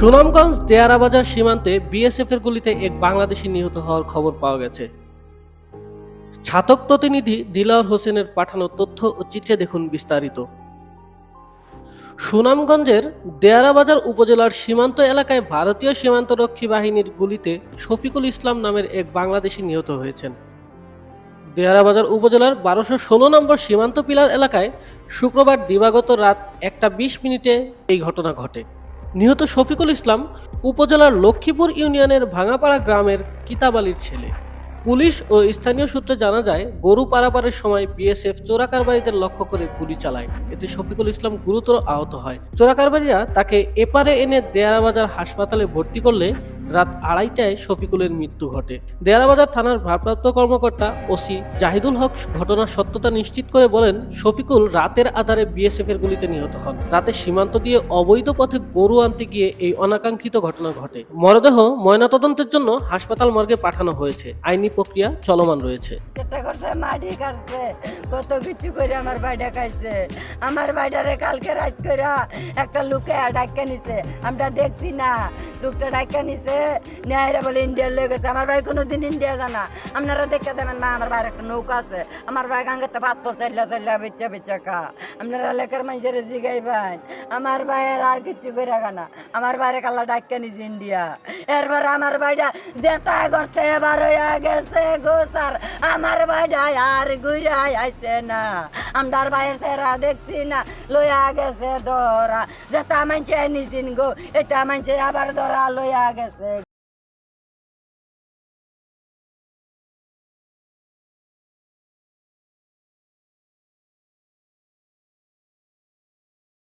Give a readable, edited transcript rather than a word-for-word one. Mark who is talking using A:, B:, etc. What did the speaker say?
A: সুনামগঞ্জ দেয়ারাবাজার সীমান্তে বিএসএফের গুলিতে এক বাংলাদেশি নিহত হওয়ার খবর পাওয়া গেছে। ছাতক প্রতিনিধি দিলাওয়ার হোসেনের পাঠানো তথ্য ও চিত্রে দেখুন বিস্তারিত। সুনামগঞ্জের দেয়ারাবাজার উপজেলার সীমান্ত এলাকায় ভারতীয় সীমান্তরক্ষী বাহিনীর গুলিতে শফিকুল ইসলাম নামের এক বাংলাদেশি নিহত হয়েছেন। দেয়ারাবাজার উপজেলার 1216 নম্বর সীমান্ত পিলার এলাকায় শুক্রবার দিবাগত রাত 1:20 এই ঘটনা ঘটে। নিহত শফিকুল ইসলাম উপজেলার লক্ষ্মীপুর ইউনিয়নের ভাঙাপাড়া গ্রামের কিতাব আলীর ছেলে। পুলিশ ও স্থানীয় সূত্রে জানা যায়, গরু পারাপারের সময় বিএসএফ চোরাকারবারীদের লক্ষ্য করে গুলি চালায়। এতে শফিকুল ইসলাম গুরুতর আহত হয়। চোরাকারবারীরা তাকে এপারে এনে দেয়ারাবাজার হাসপাতালে ভর্তি করলে রাত 2:30টায় শফিকুলের মৃত্যু ঘটে। দেয়ারাবাজার থানার ভারপ্রাপ্ত কর্মকর্তা ওসি জাহিদুল হক ঘটনার সত্যতা নিশ্চিত করে বলেন, শফিকুল রাতের আধারে বিএসএফ এর গুলিতে নিহত হন। রাতে সীমান্ত দিয়ে অবৈধ পথে গরু আনতে গিয়ে এই অনাকাঙ্ক্ষিত ঘটনা ঘটে। মরদেহ ময়নাতদন্তের জন্য হাসপাতাল মর্গে পাঠানো হয়েছে। আইনি প্রক্রিয়া চলমান রয়েছে।
B: মাটি কাটছে, কত কিছু করে আমার বাইডা খাইছে। আমার বাইডারে কালকে রাত করে একটা লোকে ডাক্কা নিছে, আমরা দেখছি না। লোকটা ডাক্কা নিছে, নেয়রা বলে ইন্ডিয়ার লোক গেছে। আমার ভাই কোনোদিন ইন্ডিয়া জানা, আপনারা দেখে দেবেন না। আমার ভাইয়ের একটা নৌকা আছে, আমার ভাই গাঙ্গেতে ভাত চাইলা চাইলা বেচা বেচা খা। আপনারা এলাকার মানুষের জিগাইবেন, আমার ভাইয়ের আর কিছু করে গানা। আমার বাইরে কাল্লা ডাক্কা নিছে ইন্ডিয়া। এরপর আমার বাইডা যেটা করতে এবার হইয়া গেছে গোসার। আমার বাইডায় আর ঘুরাই আইছে না, আমার ভাইয়ের চেহারা দেখছি না, লইয়া গেছে ধরা। যেটা মানছে নিছিন গো, এটা মানছে আবার ধরা লইয়া গেছে।